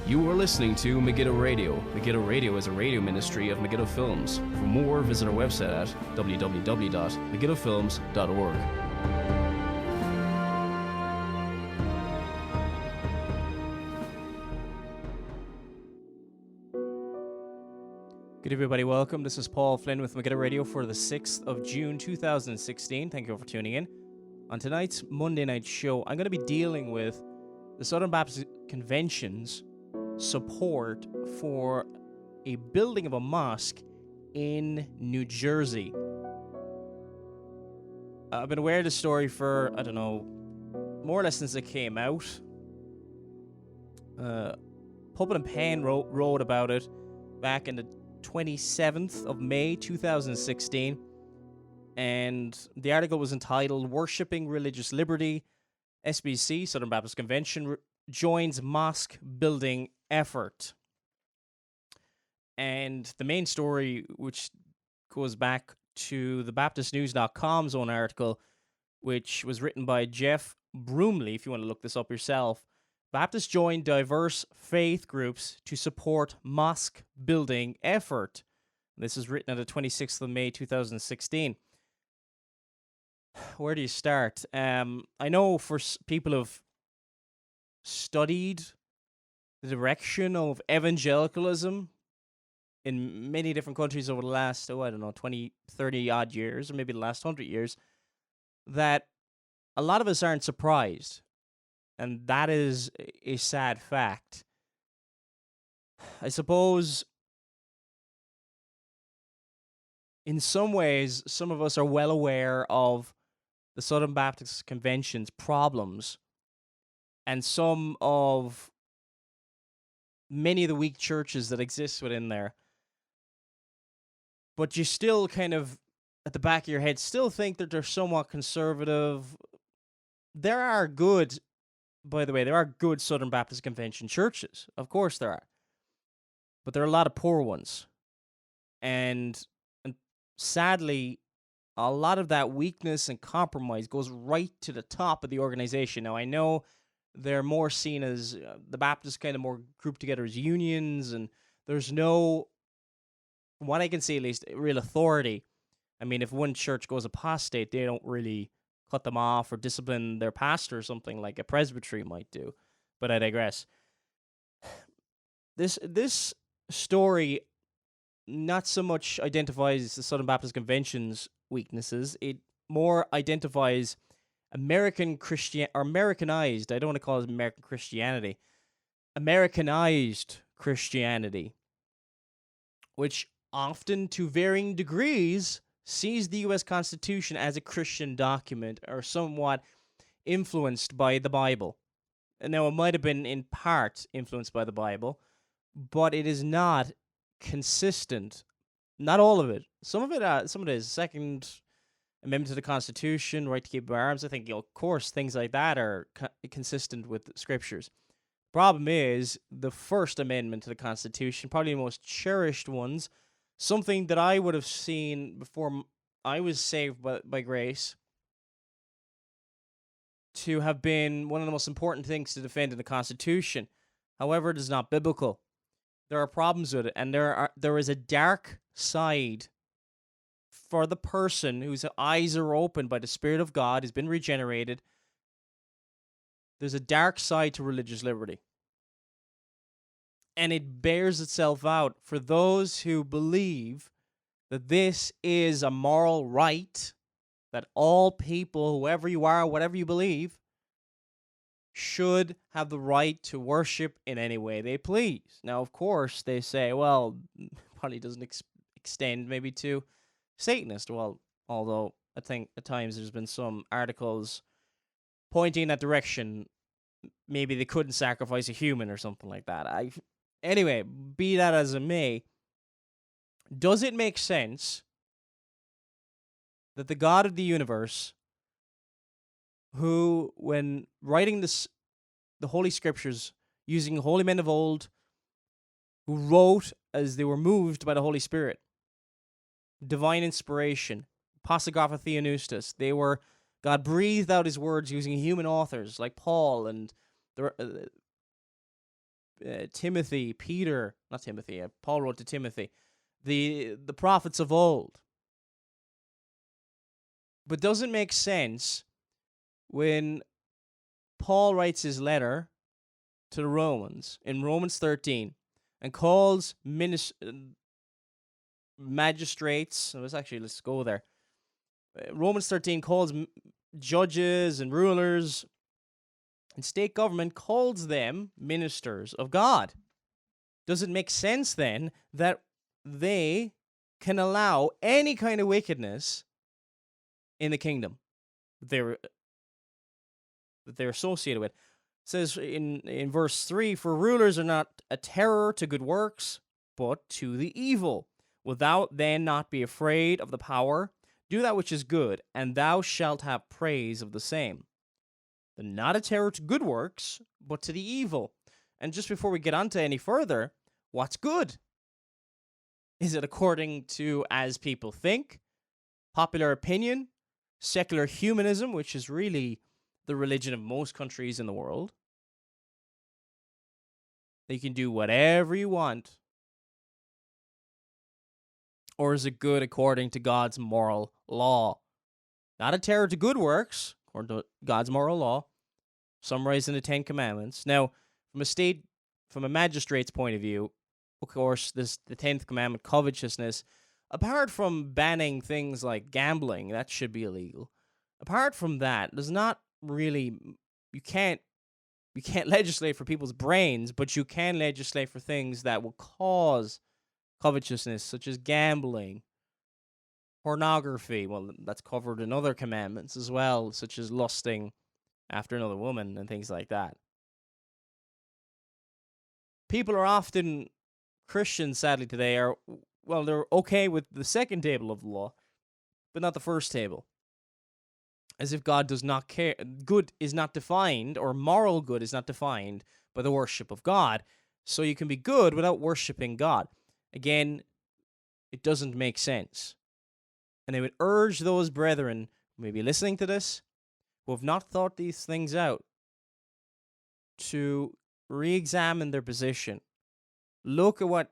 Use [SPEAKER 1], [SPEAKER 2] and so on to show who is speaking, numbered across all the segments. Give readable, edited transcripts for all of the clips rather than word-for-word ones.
[SPEAKER 1] You are listening to Megiddo Radio. Megiddo Radio is a radio ministry of Megiddo Films. For more, visit our website at www.megiddofilms.org.
[SPEAKER 2] Good everybody, welcome. This is Paul Flynn with Megiddo Radio for the 6th of June 2016. Thank you all for tuning in. On tonight's Monday night show, I'm going to be dealing with the Southern Baptist Convention's support for a building of a mosque in New Jersey. I've been aware of the story for, more or less since it came out. Pulpit and Pen wrote about it back in the 27th of May 2016, and the article was entitled "Worshipping Religious Liberty, SBC, Southern Baptist Convention joins mosque building effort." And the main story, which goes back to the BaptistNews.com's own article, which was written by Jeff Broomley, if you want to look this up yourself. Baptists join diverse faith groups to support mosque building effort. This is written on the 26th of May 2016. Where do you start? I know for people who've studied the direction of evangelicalism in many different countries over the last, 20, 30 odd years, or maybe the last 100 years, that a lot of us aren't surprised. And that is a sad fact. I suppose in some ways, some of us are well aware of the Southern Baptist Convention's problems and many of the weak churches that exist within there. But you still kind of, at the back of your head, still think that they're somewhat conservative. There are good Southern Baptist Convention churches. Of course there are. But there are a lot of poor ones. And sadly, a lot of that weakness and compromise goes right to the top of the organization. Now, I know they're more seen as, the Baptists kind of more grouped together as unions, and there's no, from what I can see at least, real authority. I mean, if one church goes apostate, they don't really cut them off or discipline their pastor or something like a presbytery might do. But I digress. This story not so much identifies the Southern Baptist Convention's weaknesses. It more identifies Americanized, I don't want to call it American Christianity, Americanized Christianity, which often, to varying degrees, sees the U.S. Constitution as a Christian document or somewhat influenced by the Bible. And now, it might have been in part influenced by the Bible, but it is not consistent. Not all of it. Some of it is. Second Amendment to the Constitution, right to keep arms. I think, of course, things like that are consistent with the Scriptures. Problem is, the First Amendment to the Constitution, probably the most cherished ones, something that I would have seen before I was saved by grace to have been one of the most important things to defend in the Constitution. However, it is not biblical. There are problems with it, and there is a dark side for the person whose eyes are opened by the Spirit of God, has been regenerated. There's a dark side to religious liberty. And it bears itself out for those who believe that this is a moral right, that all people, whoever you are, whatever you believe, should have the right to worship in any way they please. Now, of course, they say, well, probably doesn't extend maybe to Satanists. Well, although I think at times there's been some articles pointing in that direction. Maybe they couldn't sacrifice a human or something like that. Anyway, be that as it may, does it make sense that the God of the universe, who, when writing the Holy Scriptures, using holy men of old, who wrote as they were moved by the Holy Spirit, divine inspiration, Apostographa Theonoustos, God breathed out his words using human authors like Paul and Timothy, Paul wrote to Timothy, the prophets of old. But doesn't make sense when Paul writes his letter to the Romans in Romans 13 and calls magistrates. Let's go there. Romans 13 calls judges and rulers and state government, calls them ministers of God. Does it make sense then that they can allow any kind of wickedness in the kingdom that they're associated with? It says in verse 3, for rulers are not a terror to good works, but to the evil. Wilt thou then not be afraid of the power? Do that which is good, and thou shalt have praise of the same. They're not a terror to good works, but to the evil. And just before we get on to any further, what's good? Is it according to as people think, popular opinion, secular humanism, which is really the religion of most countries in the world? That you can do whatever you want. Or is it good according to God's moral law? Not a terror to good works, according to God's moral law, summarized in the Ten Commandments. Now, from a magistrate's point of view, of course, the 10th commandment, covetousness, apart from banning things like gambling, that should be illegal. Apart from that, there's not really, you can't legislate for people's brains, but you can legislate for things that will cause covetousness, such as gambling, pornography. Well, that's covered in other commandments as well, such as lusting after another woman and things like that. People are often, Christians sadly today, they're okay with the second table of the law, but not the first table. As if God does not care. Good is not defined, or moral good is not defined by the worship of God. So you can be good without worshiping God. Again, it doesn't make sense. And I would urge those brethren who may be listening to this, who have not thought these things out, to re-examine their position. Look at what,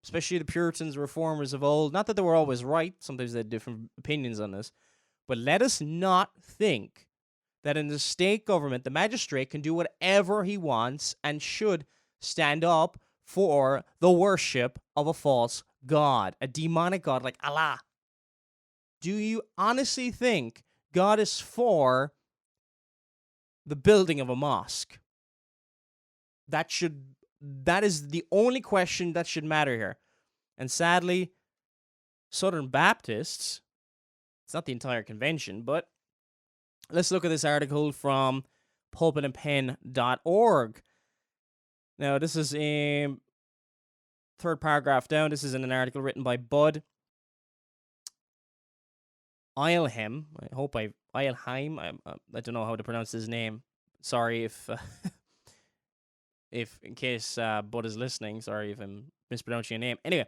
[SPEAKER 2] especially the Puritans, reformers of old, not that they were always right, sometimes they had different opinions on this, but let us not think that in the state government, the magistrate can do whatever he wants and should stand up for the worship of a false god, a demonic god like Allah. Do you honestly think God is for the building of a mosque? That is the only question that should matter here. And sadly, Southern Baptists, it's not the entire convention, but let's look at this article from pulpitandpen.org. Now, this is a third paragraph down. This is in an article written by Bud Eilheim. I don't know how to pronounce his name. Sorry if in case Bud is listening. Sorry if I'm mispronouncing your name. Anyway,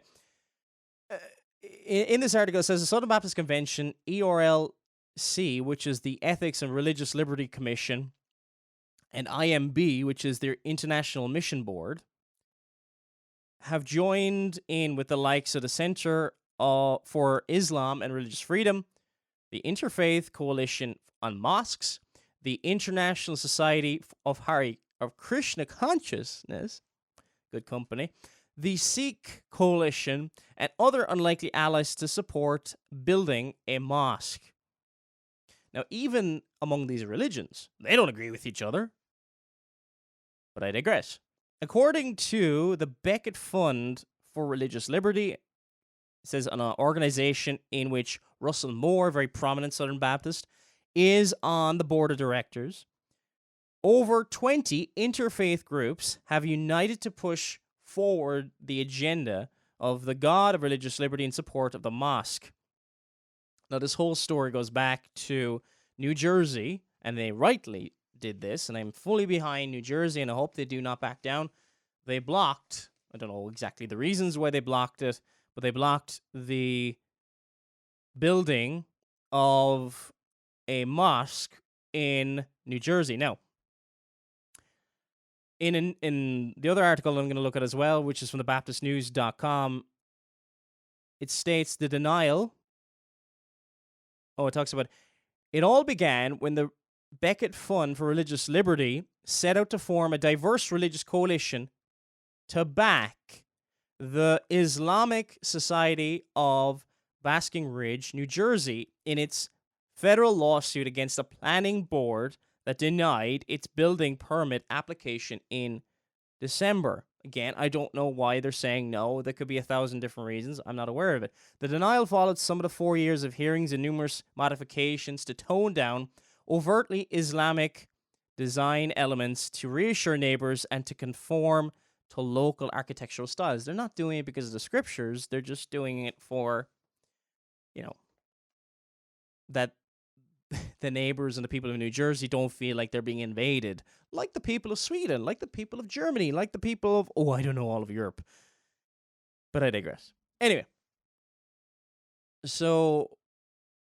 [SPEAKER 2] in this article, it says the Southern Baptist Convention, ERLC, which is the Ethics and Religious Liberty Commission, and IMB, which is their International Mission Board, have joined in with the likes of the Center for Islam and Religious Freedom, the Interfaith Coalition on Mosques, the International Society of Krishna Consciousness, good company, the Sikh Coalition, and other unlikely allies to support building a mosque. Now, even among these religions, they don't agree with each other. But I digress. According to the Beckett Fund for Religious Liberty, it says an organization in which Russell Moore, a very prominent Southern Baptist, is on the board of directors. Over 20 interfaith groups have united to push forward the agenda of the God of religious liberty in support of the mosque. Now, this whole story goes back to New Jersey, and they rightly did this, and I'm fully behind New Jersey, and I hope they do not back down. They blocked, I don't know exactly the reasons why they blocked it, but they blocked the building of a mosque in New Jersey. Now, In the other article I'm going to look at as well, which is from the BaptistNews.com, it states the denial. Oh, it talks about it all began when the Beckett Fund for Religious Liberty set out to form a diverse religious coalition to back the Islamic Society of Basking Ridge, New Jersey, in its federal lawsuit against the planning board that denied its building permit application in December. Again, I don't know why they're saying no. There could be 1,000 different reasons. I'm not aware of it. The denial followed some of the 4 years of hearings and numerous modifications to tone down overtly Islamic design elements to reassure neighbors and to conform to local architectural styles. They're not doing it because of the scriptures. They're just doing it for, that the neighbors and the people of New Jersey don't feel like they're being invaded, like the people of Sweden, like the people of Germany, like the people of, I don't know, all of Europe. But I digress. Anyway, so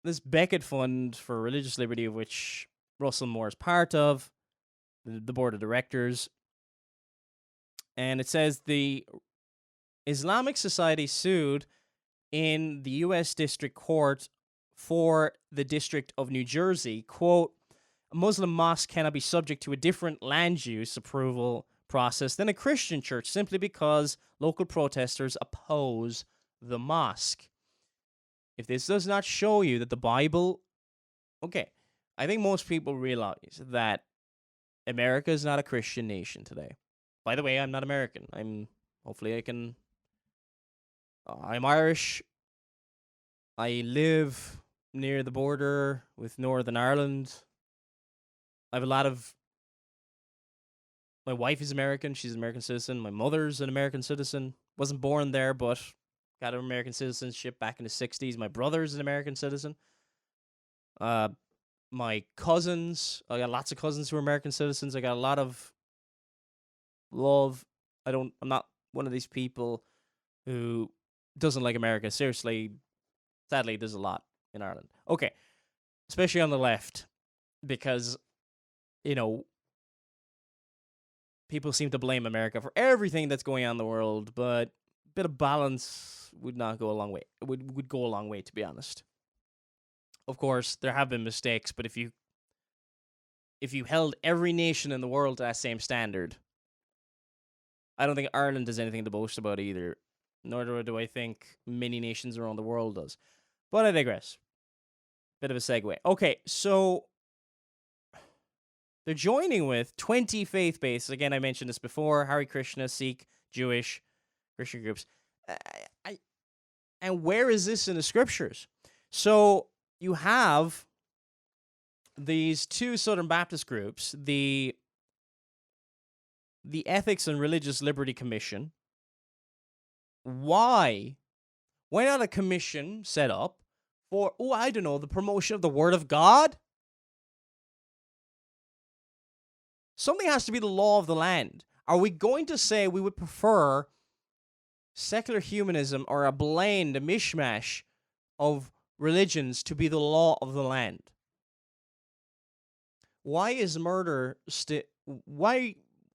[SPEAKER 2] this Beckett Fund for Religious Liberty, of which Russell Moore is part of, the board of directors, and it says the Islamic Society sued in the U.S. District Court for the District of New Jersey, quote, a Muslim mosque cannot be subject to a different land use approval process than a Christian church simply because local protesters oppose the mosque. If this does not show you that the Bible... Okay, I think most people realize that America is not a Christian nation today. By the way, I'm not American. I'm Irish. I live near the border with Northern Ireland. I have my wife is American. She's an American citizen. My mother's an American citizen. Wasn't born there, but got an American citizenship back in the 60s. My brother's an American citizen. My cousins, I got lots of cousins who are American citizens. I got a lot of love. I'm not one of these people who doesn't like America. Seriously, sadly, there's a lot in Ireland. Okay, especially on the left, because, people seem to blame America for everything that's going on in the world, but a bit of balance would not go a long way. It would go a long way, to be honest. Of course, there have been mistakes, but if you held every nation in the world to that same standard, I don't think Ireland has anything to boast about either, nor do I think many nations around the world does. But I digress. Bit of a segue. Okay, so they're joining with 20 faith-based, again, I mentioned this before, Hare Krishna, Sikh, Jewish, Christian groups. And where is this in the scriptures? So you have these two Southern Baptist groups, the Ethics and Religious Liberty Commission. Why not a commission set up for, the promotion of the Word of God? Something has to be the law of the land. Are we going to say we would prefer secular humanism or a blend, a mishmash of religions to be the law of the land? Why is murder why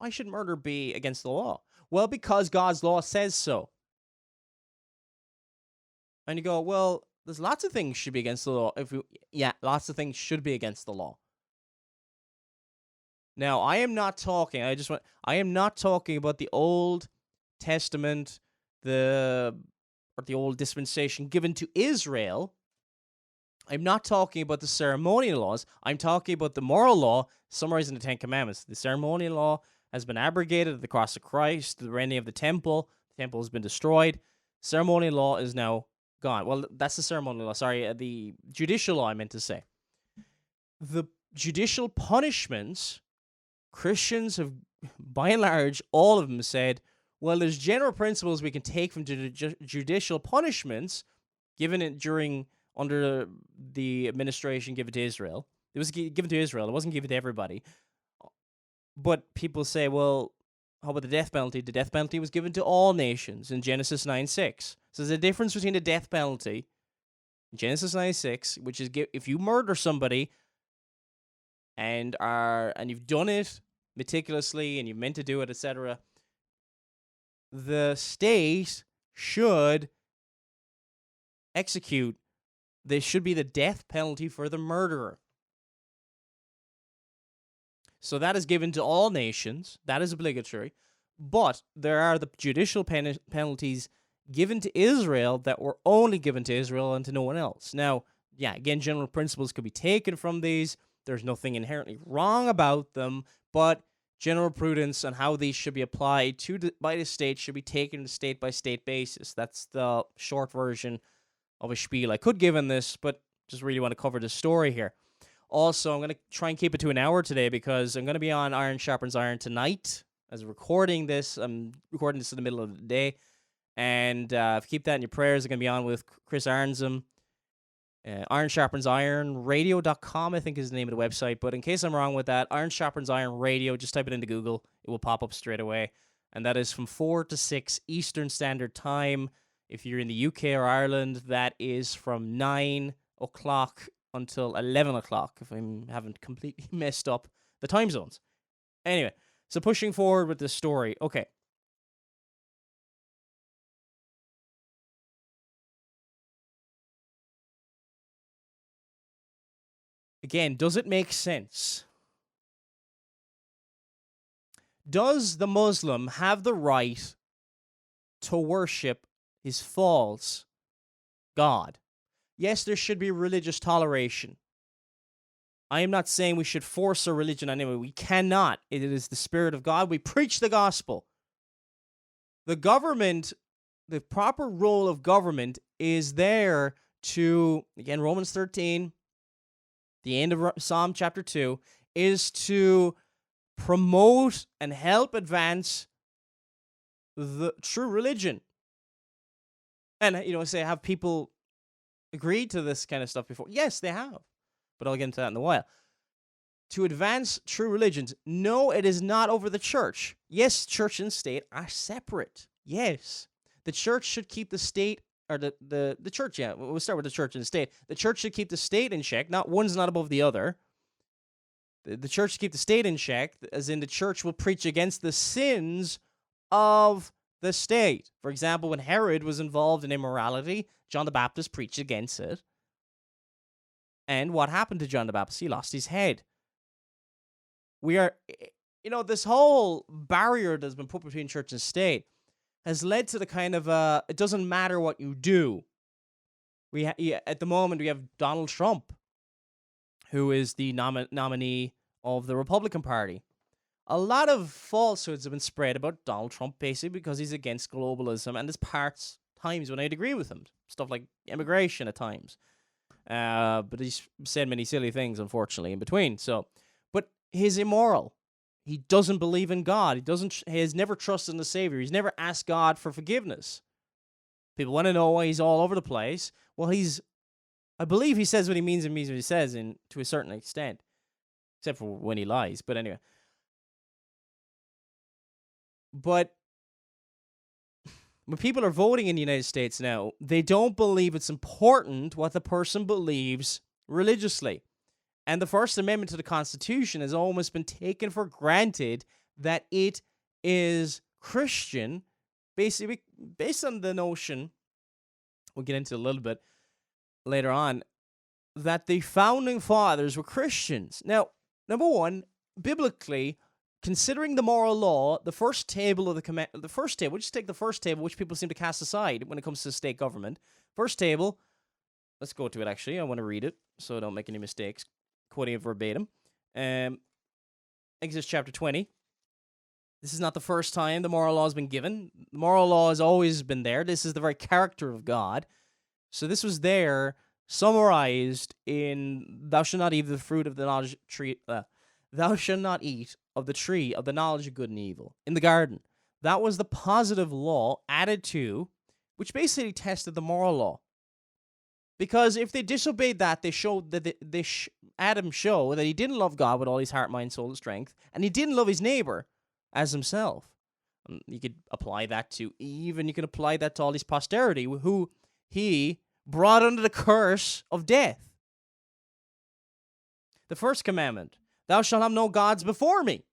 [SPEAKER 2] should murder be against the law? Well, because God's law says so. And you go, well, there's lots of things should be against the law. Lots of things should be against the law. Now, I am not talking about the Old Testament, the Old Dispensation given to Israel. I'm not talking about the ceremonial laws. I'm talking about the moral law summarized in the Ten Commandments. The ceremonial law has been abrogated at the cross of Christ, the rending of the temple. The temple has been destroyed. Ceremonial law is now gone. Well, that's the ceremonial law. Sorry, the judicial law, I meant to say. The judicial punishments, Christians have, by and large, all of them said, well, there's general principles we can take from judicial punishments given under the administration given to Israel. It was given to Israel. It wasn't given to everybody. But people say, well, how about the death penalty? The death penalty was given to all nations in Genesis 9:6. So there's a difference between the death penalty in Genesis 9:6, which is if you murder somebody and you've done it meticulously and you meant to do it, etc., the state should execute. There should be the death penalty for the murderer. So that is given to all nations. That is obligatory. But there are the judicial penalties given to Israel that were only given to Israel and to no one else. Now, yeah, again, general principles could be taken from these. There's nothing inherently wrong about them, but general prudence on how these should be applied by the state should be taken on a state-by-state basis. That's the short version of a spiel I could give in this, but just really want to cover the story here. Also, I'm going to try and keep it to an hour today because I'm going to be on Iron Sharpens Iron tonight. As I'm recording this in the middle of the day. And keep that in your prayers. I'm going to be on with Chris Arnsom. Iron Sharpens Iron Radio.com, I think is the name of the website. But in case I'm wrong with that, Iron Sharpens Iron Radio, just type it into Google. It will pop up straight away. And that is from 4 to 6 Eastern Standard Time. If you're in the UK or Ireland, that is from 9 o'clock until 11 o'clock, if I haven't completely messed up the time zones. Anyway, so pushing forward with this story. Okay. Again, does it make sense? Does the Muslim have the right to worship his false God? Yes, there should be religious toleration. I am not saying we should force a religion on anyone. We cannot. It is the Spirit of God. We preach the gospel. The government, the proper role of government is there to, again, Romans 13, the end of Psalm chapter 2, is to promote and help advance the true religion. And, say, have people agreed to this kind of stuff before? Yes, they have. But I'll get into that in a while. To advance true religions, no, it is not over the church. Yes, church and state are separate. Yes. The church should keep the state, or the church, yeah, we'll start with the church and the state. The church should keep the state in check. One's not above the other. The church should keep the state in check, as in the church will preach against the sins of the state. For example, when Herod was involved in immorality, John the Baptist preached against it. And what happened to John the Baptist? He lost his head. We are, this whole barrier that's been put between church and state has led to the kind of, it doesn't matter what you do. At the moment, we have Donald Trump, who is the nominee of the Republican Party. A lot of falsehoods have been spread about Donald Trump, basically because he's against globalism, and there's times when I'd agree with him. Stuff like immigration at times. But he's said many silly things, unfortunately, in between. But he's immoral. He doesn't believe in God. He has never trusted in the Savior. He's never asked God for forgiveness. People want to know why he's all over the place. Well, I believe he says what he means and means what he says to a certain extent. Except for when he lies. But anyway. But when people are voting in the United States now, they don't believe it's important what the person believes religiously. And the First Amendment to the Constitution has almost been taken for granted that it is Christian, basically based on the notion, we'll get into a little bit later on, that the Founding Fathers were Christians. Now, number one, biblically, considering the moral law, the first table of the first table, just take the first table, which people seem to cast aside when it comes to state government. First table, let's go to it actually. I want to read it so I don't make any mistakes. Quoting it verbatim. Exodus chapter 20. This is not the first time the moral law has been given. The moral law has always been there. This is the very character of God. So this was there, summarized in thou shalt not eat of the fruit of the knowledge tree. Thou shalt not eat of the tree of the knowledge of good and evil in the garden. That was the positive law added to, which basically tested the moral law. Because if they disobeyed that, they showed that Adam showed that he didn't love God with all his heart, mind, soul, and strength, and he didn't love his neighbor as himself. You could apply that to Eve, and you can apply that to all his posterity, who he brought under the curse of death. The first commandment, thou shalt have no gods before me.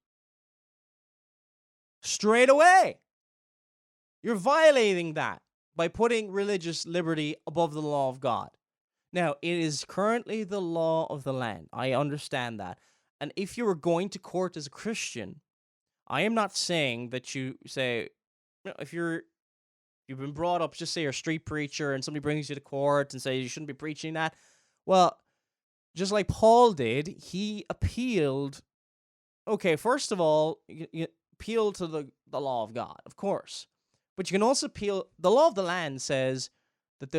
[SPEAKER 2] straight away. You're violating that by putting religious liberty above the law of God. Now, it is currently the law of the land. I understand that. And if you were going to court as a Christian, I am not saying that you say, if you've been brought up, just say you're a street preacher and somebody brings you to court and say you shouldn't be preaching that. Well, just like Paul did, he appealed. Okay, first of all, you appeal to the law of God, of course. But you can also appeal. The law of the land says that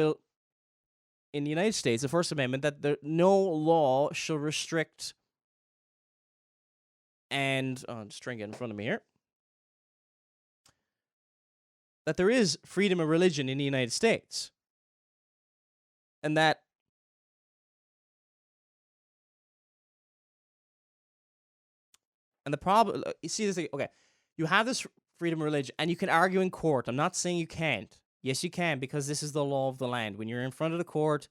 [SPEAKER 2] in the United States, the First Amendment, that no law shall restrict. And I'm just trying to get in front of me here. That there is freedom of religion in the United States. And that the problem, you see this thing, okay, you have this freedom of religion, and you can argue in court. I'm not saying you can't. Yes, you can, because this is the law of the land. When you're in front of the court,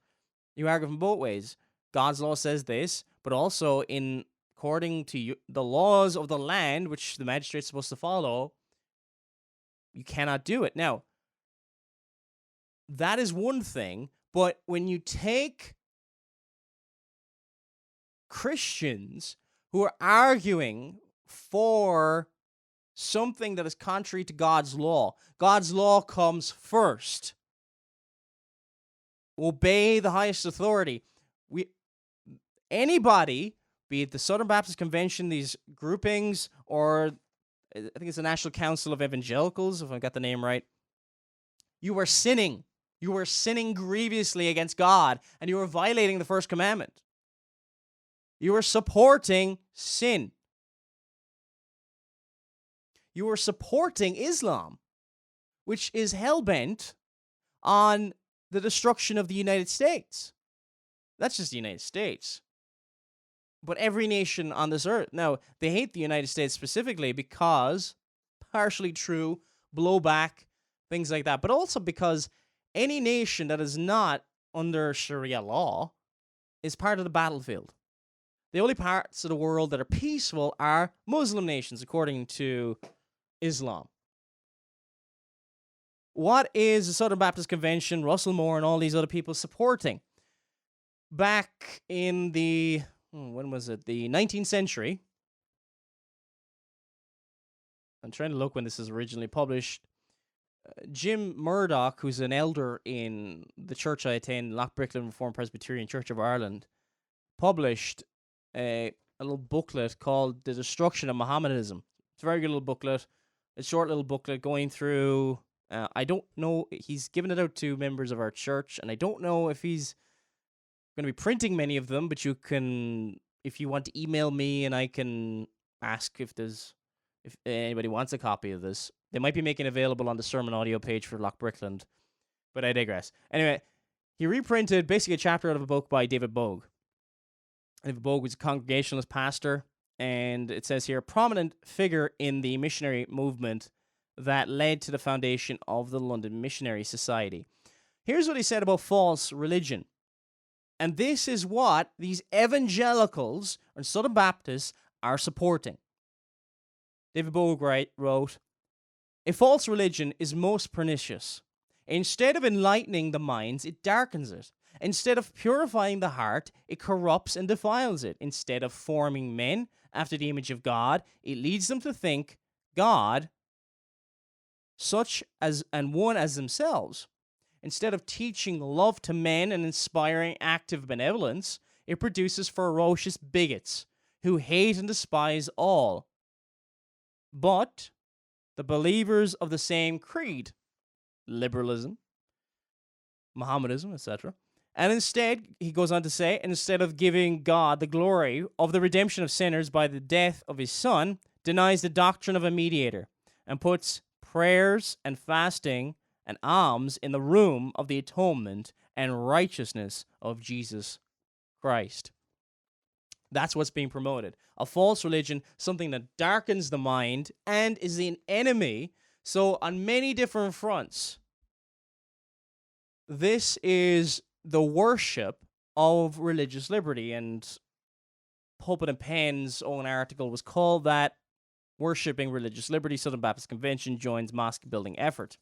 [SPEAKER 2] you argue from both ways. God's law says this, but also according to the laws of the land, which the magistrate's supposed to follow, you cannot do it. Now, that is one thing, but when you take Christians who are arguing for something that is contrary to God's law comes first. Obey the highest authority. Anybody, be it the Southern Baptist Convention, these groupings, or I think it's the National Council of Evangelicals, if I got the name right, you are sinning. You are sinning grievously against God, and you are violating the first commandment. You are supporting sin. You are supporting Islam, which is hell-bent on the destruction of the United States. That's just the United States. But every nation on this earth. Now, they hate the United States specifically because, partially true, blowback, things like that, but also because any nation that is not under Sharia law is part of the battlefield. The only parts of the world that are peaceful are Muslim nations, according to Islam. What is the Southern Baptist Convention, Russell Moore, and all these other people supporting? Back in the, when was it? The 19th century. I'm trying to look when this is originally published. Jim Murdoch, who's an elder in the church I attend, Lochbricklin Reformed Presbyterian Church of Ireland, published a little booklet called The Destruction of Mohammedanism. It's a very good little booklet. A short little booklet going through, I don't know, he's given it out to members of our church, and I don't know if he's going to be printing many of them, but you can, if you want to email me and I can ask if anybody wants a copy of this. They might be making it available on the sermon audio page for Lochbrickland, but I digress. Anyway, he reprinted basically a chapter out of a book by David Bogue. David Bogue was a Congregationalist pastor, and it says here, a prominent figure in the missionary movement that led to the foundation of the London Missionary Society. Here's what he said about false religion. And this is what these evangelicals and Southern Baptists are supporting. David Bogue wrote, a false religion is most pernicious. Instead of enlightening the minds, it darkens it. Instead of purifying the heart, it corrupts and defiles it. Instead of forming men after the image of God, it leads them to think God such as and one as themselves. Instead of teaching love to men and inspiring active benevolence, it produces ferocious bigots who hate and despise all but the believers of the same creed, liberalism, Mohammedanism, etc. And instead, he goes on to say, instead of giving God the glory of the redemption of sinners by the death of his Son, denies the doctrine of a mediator and puts prayers and fasting and alms in the room of the atonement and righteousness of Jesus Christ. That's what's being promoted. A false religion, something that darkens the mind and is an enemy. So on many different fronts, this is the worship of religious liberty. And Pulpit and Pen's own article was called that worshipping Relgious Liberty. Southern Baptist Convention joins mosque building effort.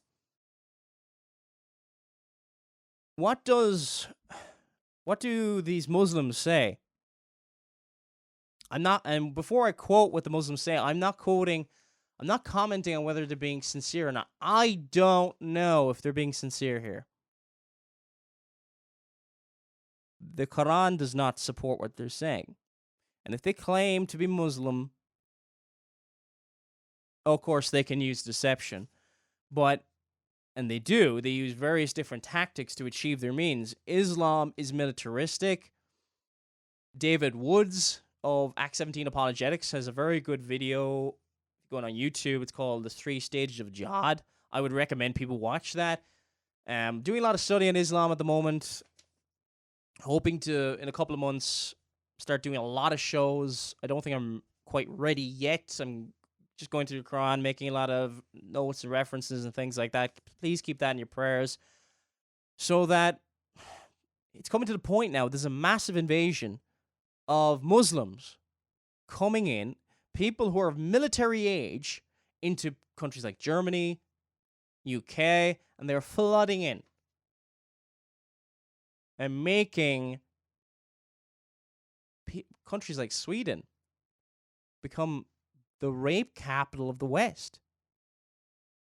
[SPEAKER 2] What do these Muslims say? And before I quote what the Muslims say, I'm not commenting on whether they're being sincere or not. I don't know if they're being sincere here. The Qur'an does not support what they're saying. And if they claim to be Muslim, of course they can use deception. And they use various different tactics to achieve their means. Islam is militaristic. David Woods of Acts 17 Apologetics has a very good video going on YouTube. It's called The 3 Stages of Jihad. I would recommend people watch that. Doing a lot of study on Islam at the moment. Hoping to, in a couple of months, start doing a lot of shows. I don't think I'm quite ready yet. I'm just going through the Quran, making a lot of notes and references and things like that. Please keep that in your prayers. So that it's coming to the point now, there's a massive invasion of Muslims coming in, people who are of military age, into countries like Germany, UK, and they're flooding in and making countries like Sweden become the rape capital of the West.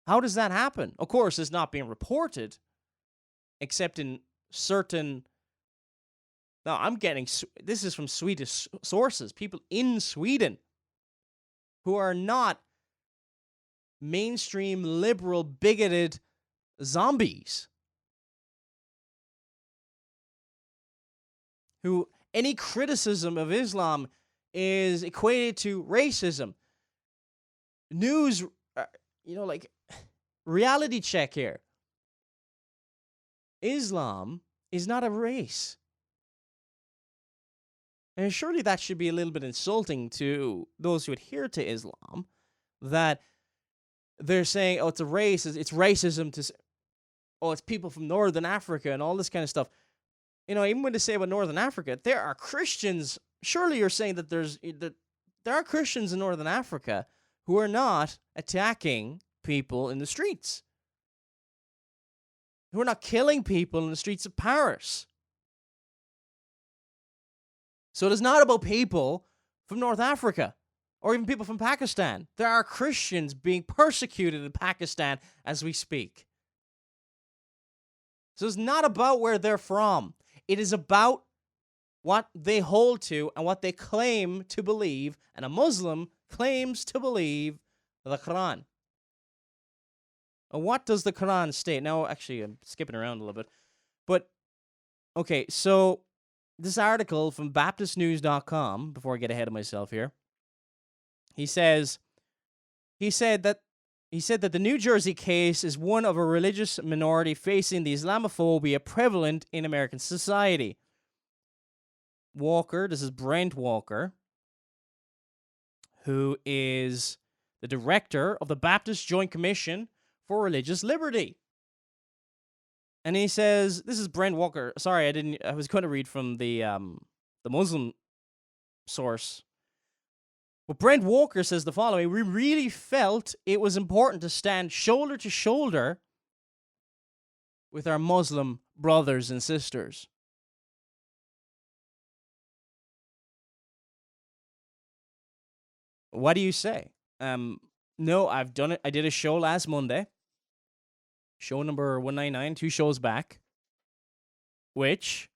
[SPEAKER 2] How does that happen? Of course, it's not being reported, except in certain... Now, this is from Swedish sources, people in Sweden who are not mainstream, liberal, bigoted zombies. Who any criticism of Islam is equated to racism. News, like reality check here. Islam is not a race. And surely that should be a little bit insulting to those who adhere to Islam, that they're saying, oh, it's a race, it's racism to, oh, it's people from Northern Africa and all this kind of stuff. Even when they say about Northern Africa, there are Christians. Surely you're saying that there are Christians in Northern Africa who are not attacking people in the streets, who are not killing people in the streets of Paris. So it is not about people from North Africa or even people from Pakistan. There are Christians being persecuted in Pakistan as we speak. So it's not about where they're from. It is about what they hold to and what they claim to believe. And a Muslim claims to believe the Quran. And what does the Quran state? Now, actually, I'm skipping around a little bit. But, okay, so this article from BaptistNews.com, before I get ahead of myself here, he said that the New Jersey case is one of a religious minority facing the Islamophobia prevalent in American society. Walker, this is Brent Walker, who is the director of the Baptist Joint Commission for Relgious Liberty. And he says, this is Brent Walker. Sorry, I was going to read from the Muslim source. But Brent Walker says the following: we really felt it was important to stand shoulder to shoulder with our Muslim brothers and sisters. What do you say? No, I've done it. I did a show last Monday. Show number 199, 2 shows back, which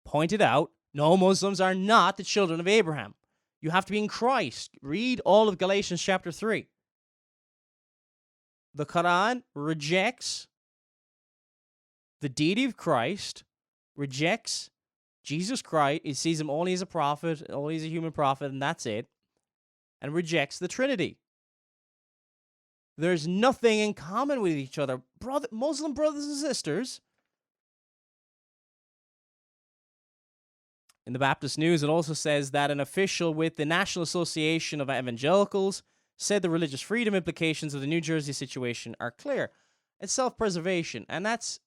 [SPEAKER 2] pointed out no, Muslims are not the children of Abraham. You have to be in Christ. Read all of Galatians chapter 3. The Quran rejects the deity of Christ, rejects Jesus Christ. It sees him only as a prophet, only as a human prophet, and that's it, and rejects the Trinity. There's nothing in common with each other. Muslim brothers and sisters. In the Baptist News, it also says that an official with the National Association of Evangelicals said the religious freedom implications of the New Jersey situation are clear. It's self-preservation, and that's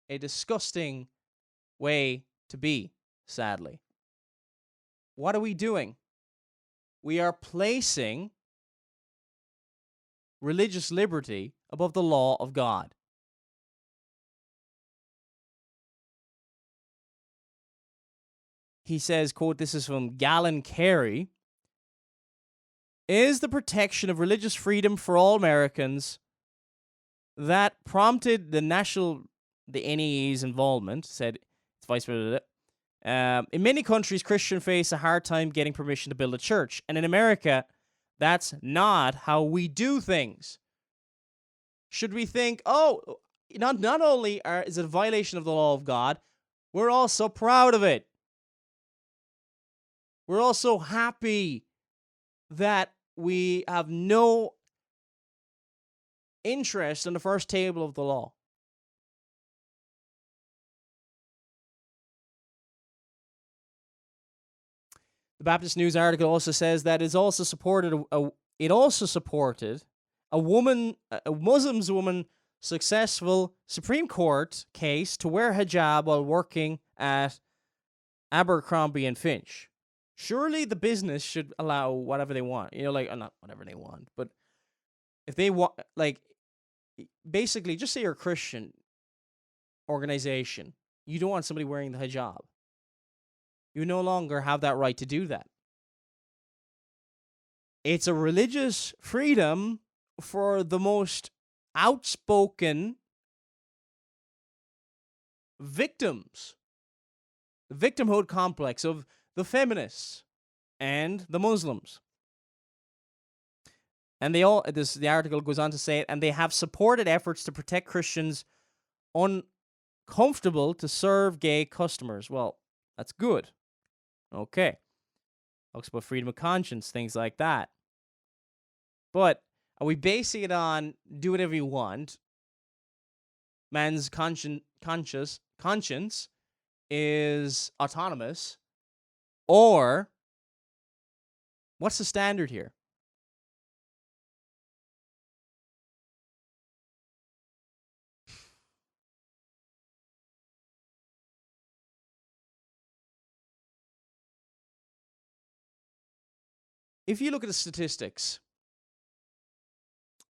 [SPEAKER 2] a disgusting way to be, sadly. What are we doing? We are placing religious liberty above the law of God. He says, quote, this is from Galen Carey, is the protection of religious freedom for all Americans that prompted the NAE's involvement, said its vice president. In many countries, Christians face a hard time getting permission to build a church. And in America, that's not how we do things. Should we think, oh, not only is it a violation of the law of God, we're also proud of it. We're also happy that we have no interest in the first table of the law. The Baptist News article also says that it also supported a Muslim woman successful Supreme Court case to wear hijab while working at Abercrombie and Finch. Surely the business should allow whatever they want. Not whatever they want, but if they want, basically, just say you're a Christian organization, you don't want somebody wearing the hijab. You no longer have that right to do that. It's a religious freedom for the most outspoken victims. The victimhood complex of the feminists and the Muslims. And the article goes on to say, and they have supported efforts to protect Christians uncomfortable to serve gay customers. Well, that's good. Okay. Talks about freedom of conscience, things like that. But are we basing it on do whatever you want? Man's conscience is autonomous. Or what's the standard here? If you look at the statistics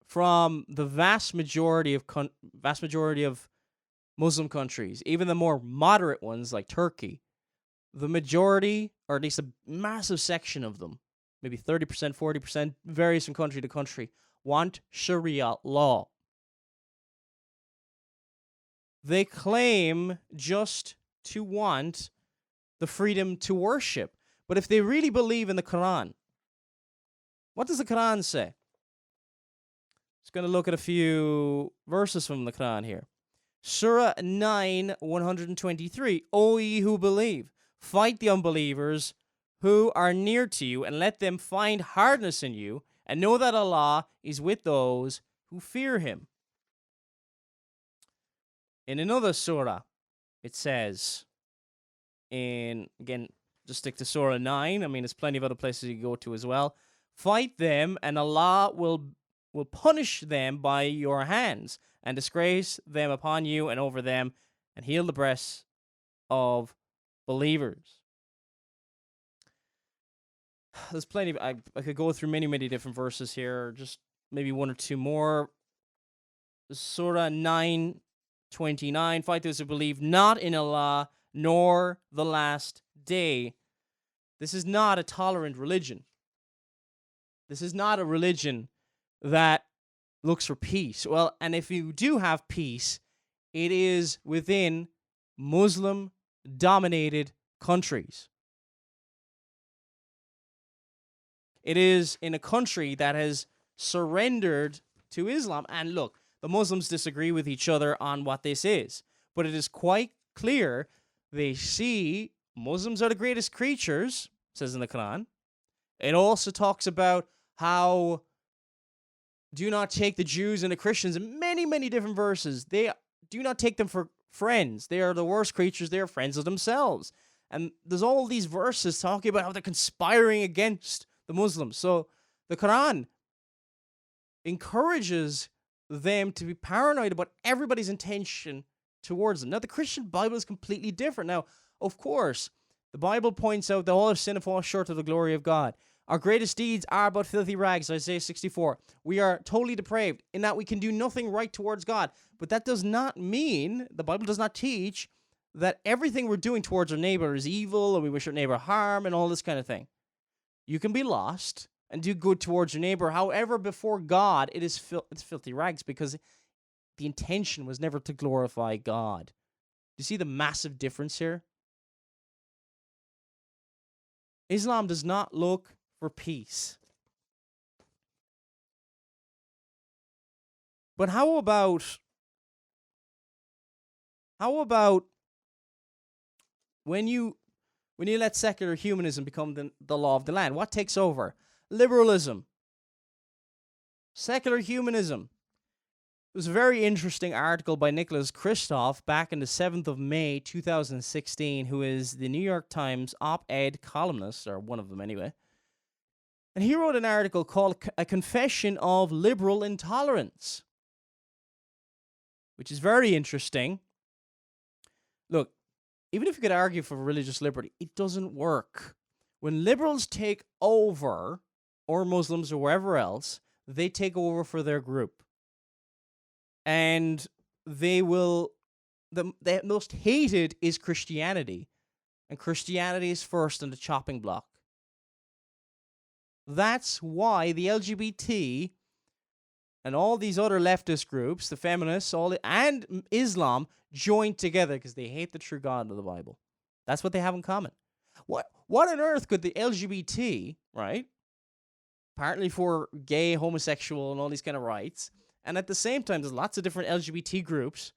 [SPEAKER 2] from the vast majority of Muslim countries, even the more moderate ones like Turkey, the majority, or at least a massive section of them, maybe 30%, 40%, varies from country to country, want Sharia law. They claim just to want the freedom to worship. But if they really believe in the Qur'an, what does the Qur'an say? Just going to look at a few verses from the Qur'an here. Surah 9, 123. O ye who believe, fight the unbelievers who are near to you, and let them find hardness in you, and know that Allah is with those who fear Him. In another surah, it says, again, just stick to Surah 9. I mean, there's plenty of other places you can go to as well. Fight them, and Allah will punish them by your hands, and disgrace them upon you and over them, and heal the breasts of believers. There's plenty of, I could go through many, many different verses here, just maybe one or two more. Surah 9:29, fight those who believe not in Allah nor the last day. This is not a tolerant religion. This is not a religion that looks for peace. Well, and if you do have peace, it is within Muslim-dominated countries. It is in a country that has surrendered to Islam. And look, the Muslims disagree with each other on what this is. But it is quite clear they see Muslims are the greatest creatures, says in the Quran. It also talks about how do not take the Jews and the Christians in many, many different verses. They do not take them for friends. They are the worst creatures. They are friends of themselves. And there's all these verses talking about how they're conspiring against the Muslims. So the Quran encourages them to be paranoid about everybody's intention towards them. Now, the Christian Bible is completely different. Now, of course, the Bible points out that all have sinned and fall short of the glory of God. Our greatest deeds are but filthy rags, Isaiah 64. We are totally depraved in that we can do nothing right towards God. But that does not mean, the Bible does not teach, that everything we're doing towards our neighbor is evil and we wish our neighbor harm and all this kind of thing. You can be lost and do good towards your neighbor. However, before God, it's filthy rags because the intention was never to glorify God. Do you see the massive difference here? Islam does not look for peace. But how about when you let secular humanism become the law of the land? What takes over? Liberalism. Secular humanism. It was a very interesting article by Nicholas Kristof back in the 7th of May, 2016, who is the New York Times op-ed columnist, or one of them anyway. And he wrote an article called A Confession of Liberal Intolerance, which is very interesting. Look, even if you could argue for religious liberty, it doesn't work. When liberals take over, or Muslims or wherever else, they take over for their group. And they will, the most hated is Christianity. And Christianity is first on the chopping block. That's why the LGBT and all these other leftist groups, the feminists, and Islam join together because they hate the true God of the Bible. That's what they have in common. What on earth could the LGBT, right? Partly for gay, homosexual, and all these kind of rights, and at the same time, there's lots of different LGBT groups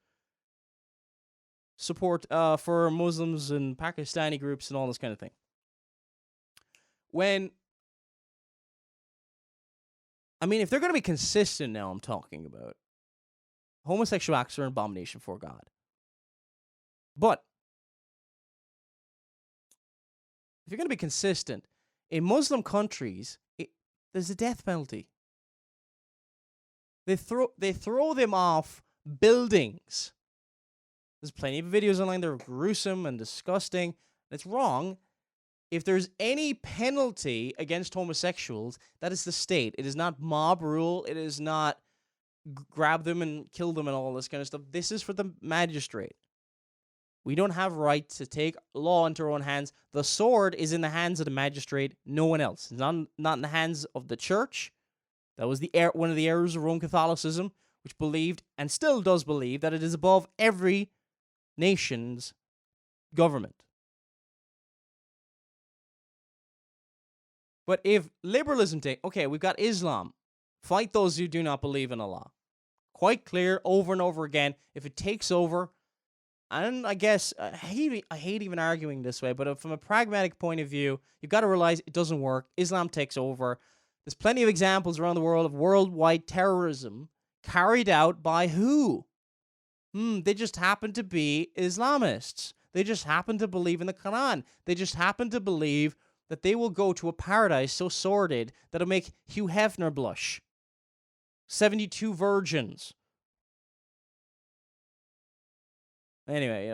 [SPEAKER 2] support for Muslims and Pakistani groups and all this kind of thing. If they're going to be consistent now, I'm talking about homosexual acts are an abomination for God. But if you're going to be consistent, in Muslim countries, there's a death penalty. They throw them off buildings. There's plenty of videos online that are gruesome and disgusting. It's wrong. If there's any penalty against homosexuals, that is the state. It is not mob rule. It is not grab them and kill them and all this kind of stuff. This is for the magistrate. We don't have right to take law into our own hands. The sword is in the hands of the magistrate, no one else. It's not in the hands of the church. That was one of the errors of Roman Catholicism, which believed, and still does believe, that it is above every nation's government. But if liberalism we've got Islam. Fight those who do not believe in Allah. Quite clear over and over again. If it takes over, and I guess, I hate even arguing this way, but from a pragmatic point of view, you've got to realize it doesn't work. Islam takes over. There's plenty of examples around the world of worldwide terrorism carried out by who? They just happen to be Islamists. They just happen to believe in the Qur'an. They just happen to believe that they will go to a paradise so sordid that it'll make Hugh Hefner blush. 72 virgins. Anyway,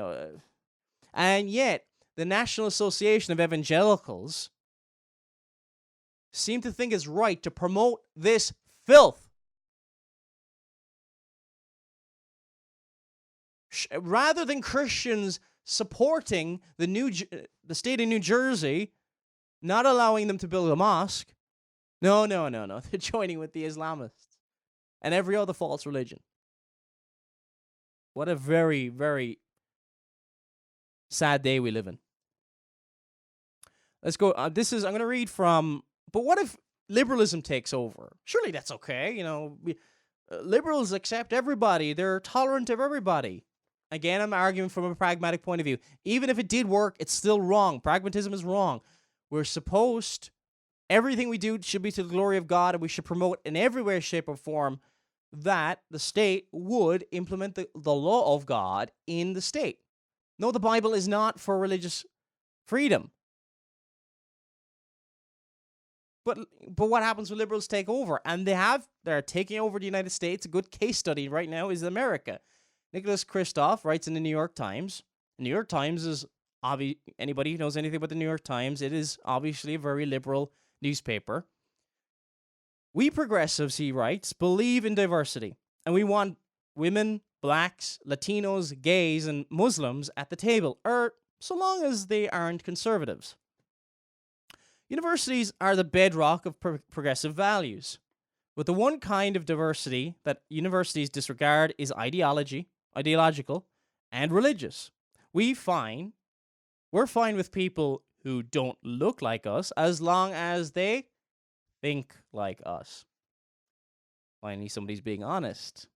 [SPEAKER 2] and yet the National Association of Evangelicals seem to think it's right to promote this filth. Rather than Christians supporting the state of New Jersey, not allowing them to build a mosque, no, they're joining with the Islamists and every other false religion. What a very, very sad day we live in. Let's go. I'm going to read from, but what if liberalism takes over? Surely that's okay. Liberals accept everybody. They're tolerant of everybody. Again, I'm arguing from a pragmatic point of view. Even if it did work, it's still wrong. Pragmatism is wrong. Everything we do should be to the glory of God, and we should promote in every way, shape, or form that the state would implement the law of God in the state. No, the Bible is not for religious freedom. But what happens when liberals take over? And they're taking over the United States. A good case study right now is America. Nicholas Kristof writes in the New York Times. The New York Times is anybody who knows anything about the New York Times, it is obviously a very liberal newspaper. We progressives, he writes, believe in diversity, and we want women, blacks, Latinos, gays, and Muslims at the table, or so long as they aren't conservatives. Universities are the bedrock of progressive values. But the one kind of diversity that universities disregard is ideological, and religious. We're fine with people who don't look like us as long as they think like us. Finally, somebody's being honest.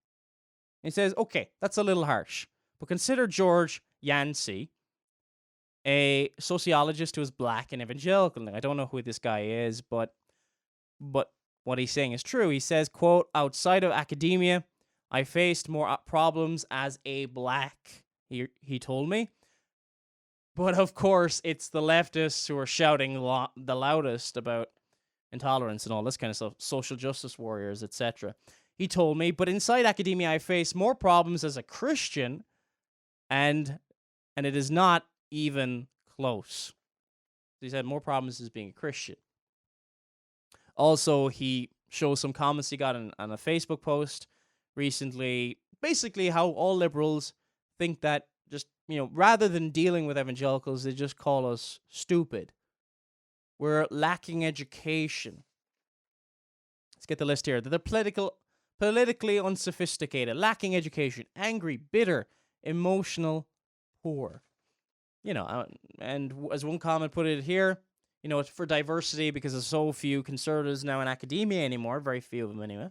[SPEAKER 2] He says, okay, that's a little harsh, but consider George Yancey, a sociologist who is black and evangelical. I don't know who this guy is, but what he's saying is true. He says, quote, outside of academia, I faced more problems as a black, he told me. But of course, it's the leftists who are shouting the loudest about intolerance and all this kind of stuff, social justice warriors, etc. He told me, but inside academia, I face more problems as a Christian, and it is not even close. He said more problems as being a Christian. Also, he shows some comments he got on a Facebook post recently, basically how all liberals think that just, rather than dealing with evangelicals, they just call us stupid. We're lacking education. Let's get the list here. They're politically unsophisticated, lacking education, angry, bitter, emotional, poor. And as one comment put it here, it's for diversity because there's so few conservatives now in academia anymore, very few of them anyway.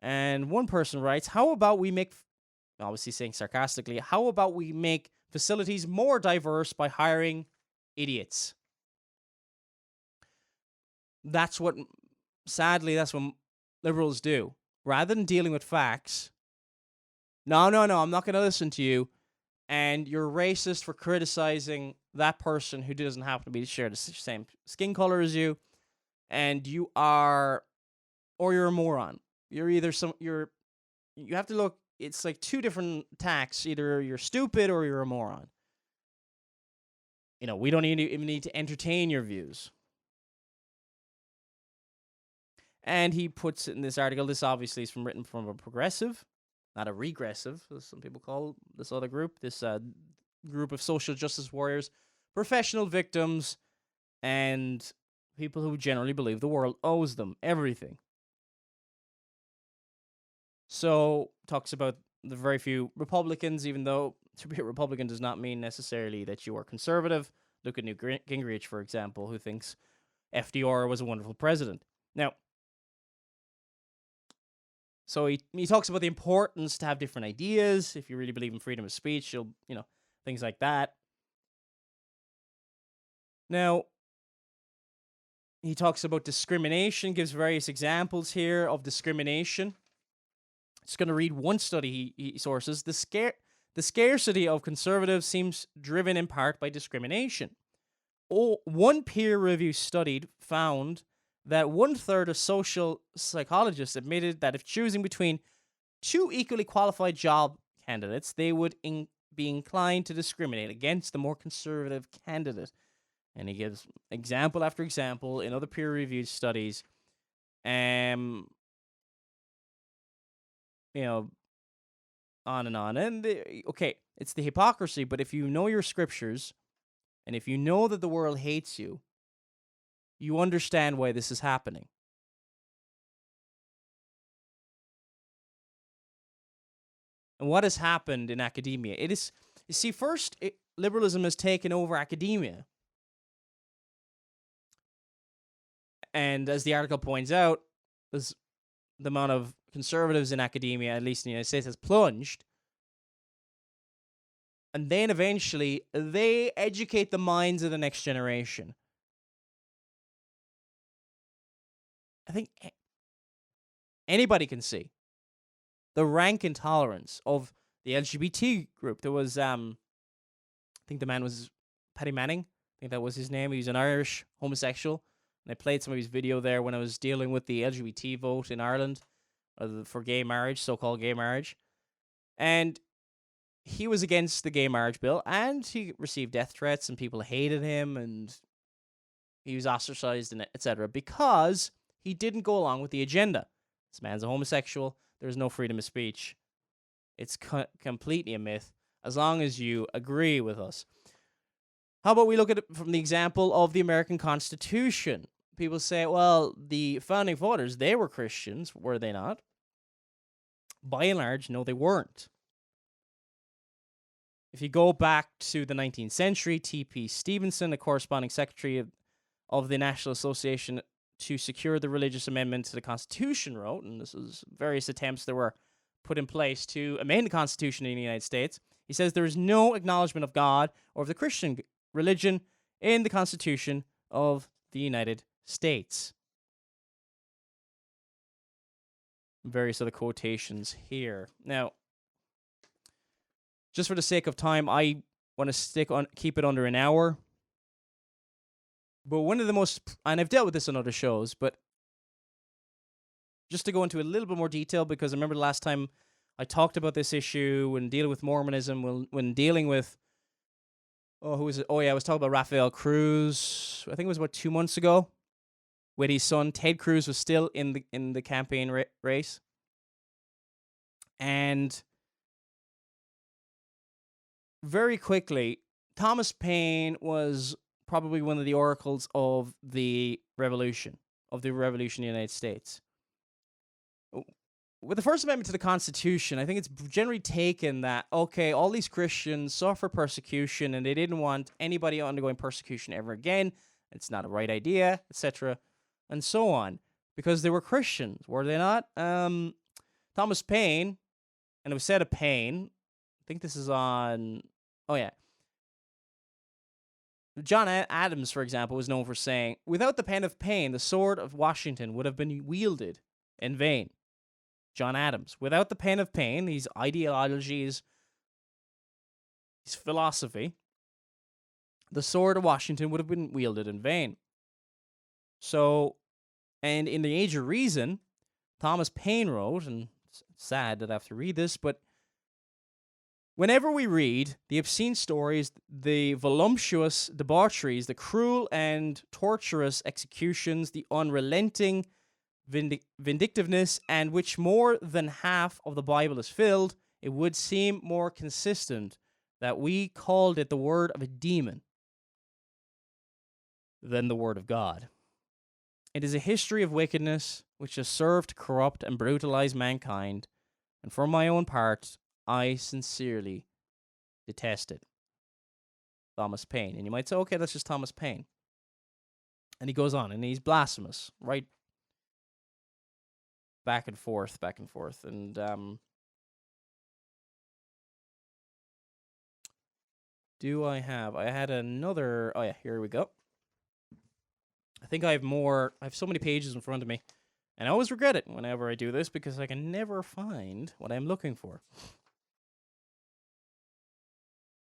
[SPEAKER 2] And one person writes, how about we make, obviously saying sarcastically, how about we make facilities more diverse by hiring idiots? Sadly, that's what liberals do. Rather than dealing with facts, no, I'm not going to listen to you, and you're racist for criticizing that person who doesn't happen to share the same skin color as you, and you're a moron. You have to look, it's like two different attacks. Either you're stupid or you're a moron. We don't even need to entertain your views. And he puts in this article, this obviously is written from a progressive, not a regressive, as some people call this other group, this group of social justice warriors, professional victims, and people who generally believe the world owes them everything. So, talks about the very few Republicans, even though to be a Republican does not mean necessarily that you are conservative. Look at Newt Gingrich, for example, who thinks FDR was a wonderful president. Now, so he talks about the importance to have different ideas. If you really believe in freedom of speech, things like that. Now, he talks about discrimination, gives various examples here of discrimination. Just going to read one study he sources. The scarcity of conservatives seems driven in part by discrimination. One peer-reviewed study found that 1/3 of social psychologists admitted that if choosing between two equally qualified job candidates, they would be inclined to discriminate against the more conservative candidate. And he gives example after example in other peer-reviewed studies. On and on. And it's the hypocrisy, but if you know your scriptures, and if you know that the world hates you, you understand why this is happening. And what has happened in academia? Liberalism has taken over academia. And as the article points out, the amount of conservatives in academia, at least in the United States, has plunged. And then eventually, they educate the minds of the next generation. I think anybody can see the rank intolerance of the LGBT group. There was, I think the man was Paddy Manning. I think that was his name. He was an Irish homosexual. And I played some of his video there when I was dealing with the LGBT vote in Ireland for gay marriage, so-called gay marriage. And he was against the gay marriage bill, and he received death threats, and people hated him, and he was ostracized, and etc., because he didn't go along with the agenda. This man's a homosexual. There's no freedom of speech. It's completely a myth, as long as you agree with us. How about we look at it from the example of the American Constitution? People say, well, the founding fathers, they were Christians, were they not? By and large, no, they weren't. If you go back to the 19th century, T.P. Stevenson, the corresponding secretary of the National Association to secure the religious amendment to the Constitution, wrote, and this is various attempts that were put in place to amend the Constitution in the United States. He says there is no acknowledgement of God or of the Christian religion in the Constitution of the United States. Various other quotations here. Now, just for the sake of time, I want to keep it under an hour. But one of the most, and I've dealt with this on other shows, but just to go into a little bit more detail, because I remember the last time I talked about this issue when dealing with Mormonism, when dealing with, who was it? Oh, yeah, I was talking about Rafael Cruz. I think it was about 2 months ago, with his son. Ted Cruz was still in the campaign race. And very quickly, Thomas Paine was probably one of the oracles of the revolution in the United States. With the First Amendment to the Constitution, I think it's generally taken that, okay, all these Christians suffer persecution and they didn't want anybody undergoing persecution ever again. It's not a right idea, etc., and so on, because they were Christians, were they not? Thomas Paine, and it was said of Paine, I think this is on, John Adams, for example, was known for saying, without the pen of Paine, the sword of Washington would have been wielded in vain. John Adams. Without the pen of Paine, these ideologies, his philosophy, the sword of Washington would have been wielded in vain. So, and in the Age of Reason, Thomas Paine wrote, and it's sad that I have to read this, but whenever we read the obscene stories, the voluptuous debaucheries, the cruel and torturous executions, the unrelenting vindictiveness, and which more than half of the Bible is filled, it would seem more consistent that we called it the word of a demon than the word of God. It is a history of wickedness which has served to corrupt and brutalize mankind, and for my own part, I sincerely detest it. Thomas Paine. And you might say, okay, that's just Thomas Paine. And he goes on, and he's blasphemous, right? Back and forth. And I had another, here we go. I think I have so many pages in front of me, and I always regret it whenever I do this because I can never find what I'm looking for.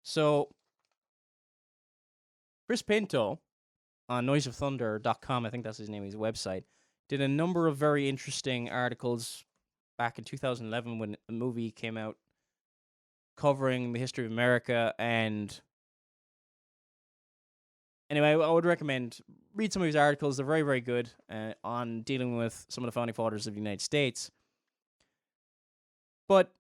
[SPEAKER 2] So, Chris Pinto on noiseofthunder.com, I think that's his name, his website, did a number of very interesting articles back in 2011 when a movie came out covering the history of America. And anyway, I would recommend read some of his articles. They're very, very good on dealing with some of the founding fathers of the United States. But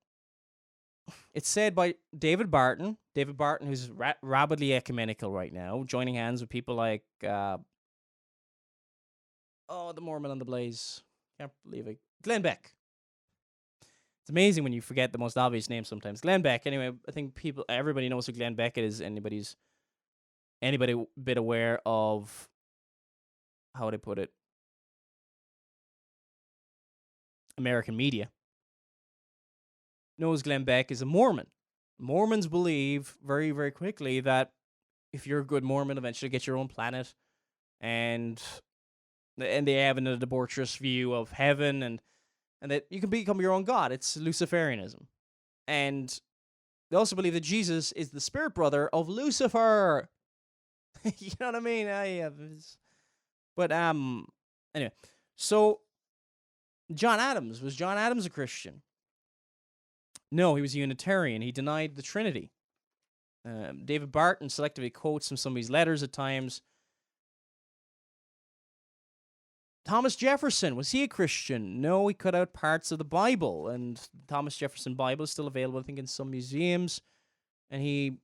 [SPEAKER 2] it's said by David Barton, who's rabidly ecumenical right now, joining hands with people like the Mormon on the Blaze. Can't believe it. Glenn Beck. It's amazing when you forget the most obvious name sometimes. Glenn Beck. Anyway, I think everybody knows who Glenn Beck is. Anybody a bit aware of, how would I put it, American media knows Glenn Beck is a Mormon. Mormons believe very, very quickly that if you're a good Mormon, eventually get your own planet, and they have a debaucherous view of heaven, and that you can become your own god. It's Luciferianism. And they also believe that Jesus is the spirit brother of Lucifer. You know what I mean? Anyway, so was John Adams a Christian? No, he was a Unitarian. He denied the Trinity. David Barton selectively quotes from some of his letters at times. Thomas Jefferson, was he a Christian? No, he cut out parts of the Bible, and the Thomas Jefferson Bible is still available, I think, in some museums, and he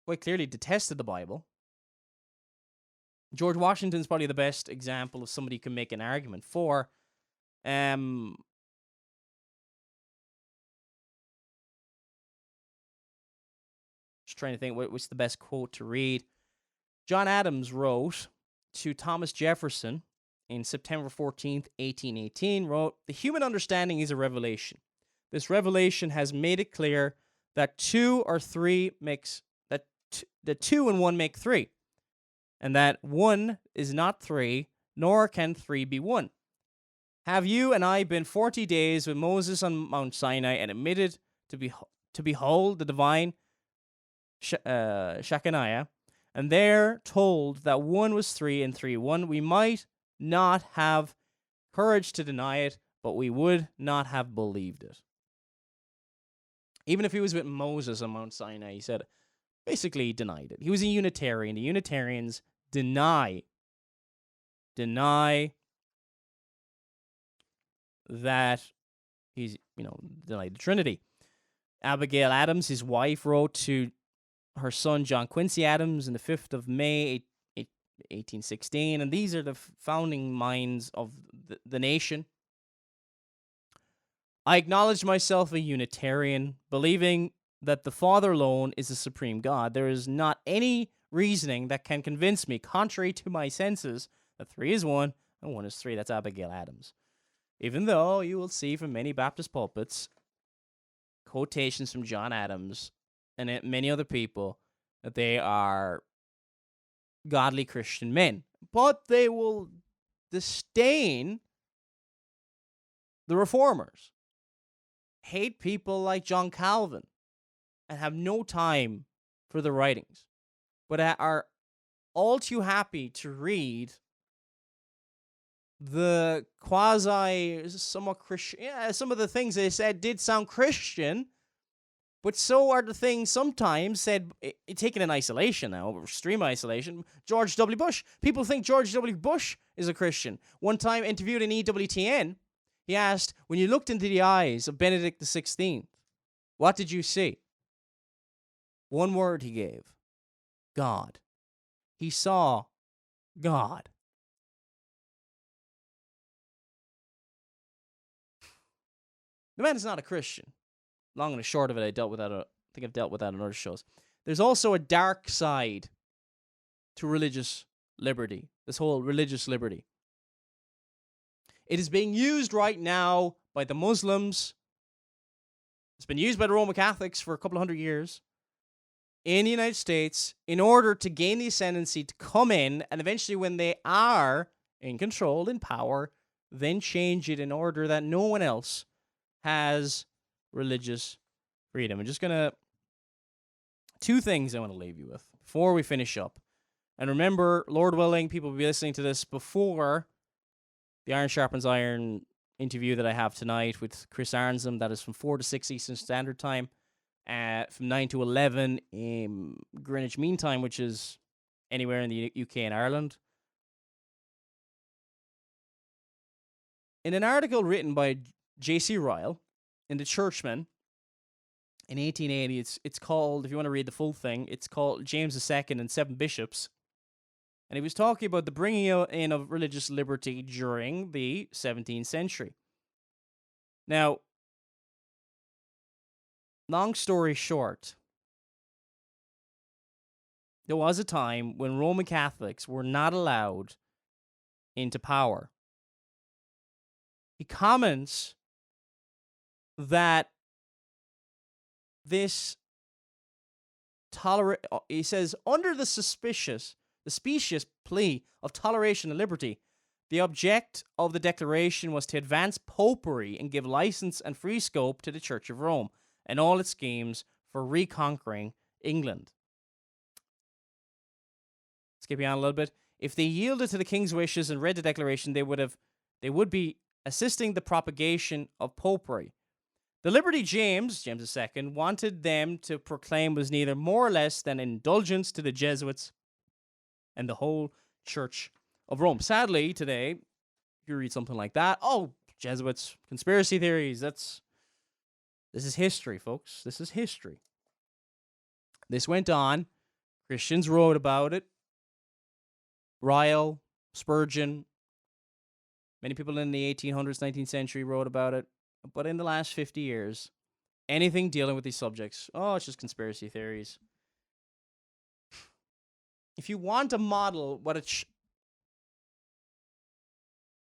[SPEAKER 2] quite clearly detested the Bible. George Washington's probably the best example of somebody who can make an argument for. Just trying to think what's the best quote to read. John Adams wrote to Thomas Jefferson in September 14th, 1818, wrote, "The human understanding is a revelation. This revelation has made it clear that two and one make three, and that one is not three, nor can three be one. Have you and I been 40 days with Moses on Mount Sinai and admitted to behold the divine Shekinah, and there told that one was three and three one, we might not have courage to deny it, but we would not have believed it." Even if he was with Moses on Mount Sinai, he said, basically he denied it. He was a Unitarian. The Unitarians deny that he's, denied the Trinity. Abigail Adams, his wife, wrote to her son John Quincy Adams on the 5th of May, 1816, and these are the founding minds of the nation. "I acknowledge myself a Unitarian, believing that the Father alone is the supreme God. There is not any reasoning that can convince me, contrary to my senses, that three is one and one is three." That's Abigail Adams. Even though you will see from many Baptist pulpits quotations from John Adams and many other people that they are godly Christian men, but they will disdain the reformers, hate people like John Calvin, and have no time for the writings, but are all too happy to read the somewhat Christian. Yeah, some of the things they said did sound Christian, but so are the things sometimes said, taken in isolation now, extreme isolation. George W. Bush. People think George W. Bush is a Christian. One time interviewed in EWTN, he asked, when you looked into the eyes of Benedict XVI, what did you see? One word he gave: God. He saw God. The man is not a Christian. Long and the short of it, I think I've dealt with that on other shows. There's also a dark side to religious liberty, this whole religious liberty. It is being used right now by the Muslims. It's been used by the Roman Catholics for a couple of hundred years in the United States in order to gain the ascendancy to come in, and eventually when they are in control, in power, then change it in order that no one else has religious freedom. I'm just going to... two things I want to leave you with before we finish up. And remember, Lord willing, people will be listening to this before the Iron Sharpens Iron interview that I have tonight with Chris Arnsom. That is from 4 to 6 Eastern Standard Time, from 9 to 11 in Greenwich Mean Time, which is anywhere in the UK and Ireland. In an article written by J.C. Ryle in The Churchman in 1880, it's called, if you want to read the full thing, it's called James II and Seven Bishops. And he was talking about the bringing in of religious liberty during the 17th century. Now, long story short, there was a time when Roman Catholics were not allowed into power. He comments that this he says, under the specious plea of toleration and liberty, the object of the declaration was to advance popery and give license and free scope to the Church of Rome and all its schemes for reconquering England. Skipping on a little bit, if they yielded to the king's wishes and read the declaration, they would be assisting the propagation of popery. The liberty James II, wanted them to proclaim was neither more or less than indulgence to the Jesuits and the whole Church of Rome. Sadly, today, you read something like that, oh, Jesuits, conspiracy theories, this is history, folks. This is history. This went on. Christians wrote about it. Ryle, Spurgeon, many people in the 1800s, 19th century wrote about it. But in the last 50 years, anything dealing with these subjects, oh, it's just conspiracy theories. If you want to model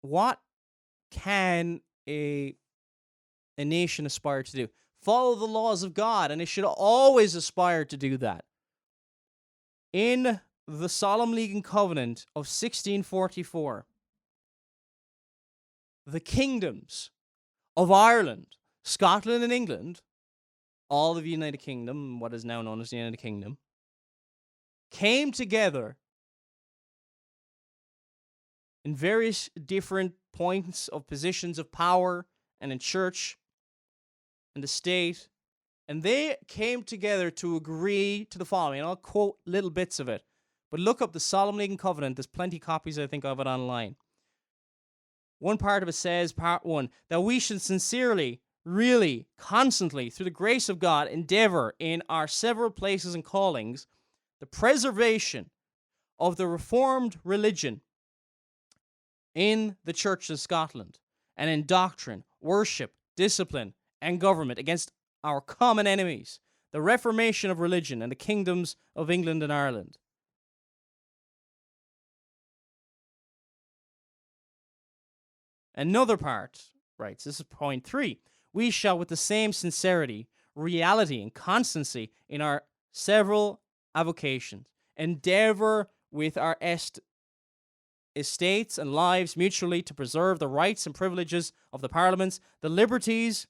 [SPEAKER 2] what can a nation aspire to do? Follow the laws of God, and it should always aspire to do that. In the Solemn League and Covenant of 1644, the kingdoms of Ireland, Scotland, and England, all of the United Kingdom, what is now known as the United Kingdom, came together in various different points of positions of power and in church and the state, and they came together to agree to the following. And I'll quote little bits of it, but look up the Solemn League and Covenant. There's plenty of copies, I think, of it online. One part of it says, part 1, that we should sincerely, really, constantly, through the grace of God, endeavor in our several places and callings, the preservation of the Reformed religion in the Church of Scotland, and in doctrine, worship, discipline, and government against our common enemies, the reformation of religion and the kingdoms of England and Ireland. Another part writes, this is point 3, we shall with the same sincerity, reality, and constancy in our several avocations endeavor with our estates and lives mutually to preserve the rights and privileges of the parliaments, the liberties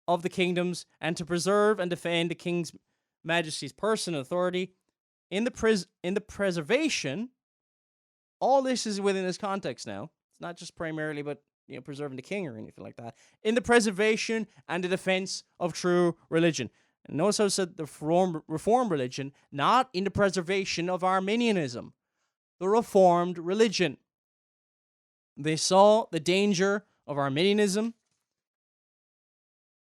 [SPEAKER 2] of the kingdoms, and to preserve and defend the King's Majesty's person and authority in the preservation. All this is within this context now. It's not just primarily about preserving the king or anything like that. In the preservation and the defense of true religion. And notice how it said the reformed religion, not in the preservation of Arminianism. The Reformed religion. They saw the danger of Arminianism.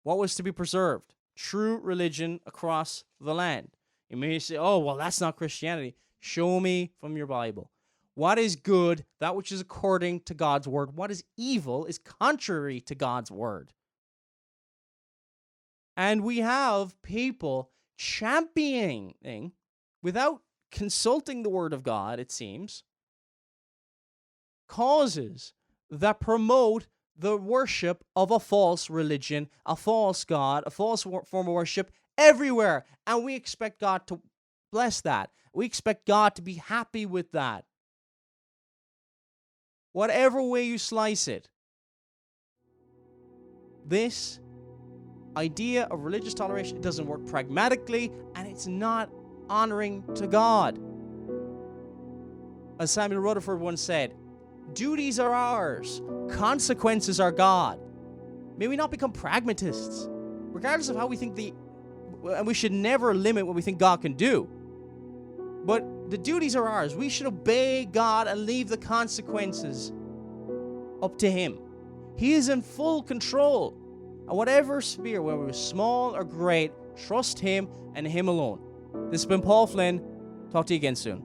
[SPEAKER 2] What was to be preserved? True religion across the land. You may say, oh, well, that's not Christianity. Show me from your Bible. What is good, that which is according to God's word. What is evil is contrary to God's word. And we have people championing, without consulting the word of God, it seems, causes that promote the worship of a false religion, a false God, a false form of worship everywhere. And we expect God to bless that. We expect God to be happy with that. Whatever way you slice it, this idea of religious toleration, it doesn't work pragmatically, and it's not honoring to God. As Samuel Rutherford once said, duties are ours, consequences are God. May we not become pragmatists, regardless of how we think and we should never limit what we think God can do. But the duties are ours. We should obey God and leave the consequences up to Him. He is in full control. And whatever sphere, whether it's small or great, trust Him and Him alone. This has been Paul Flynn. Talk to you again soon.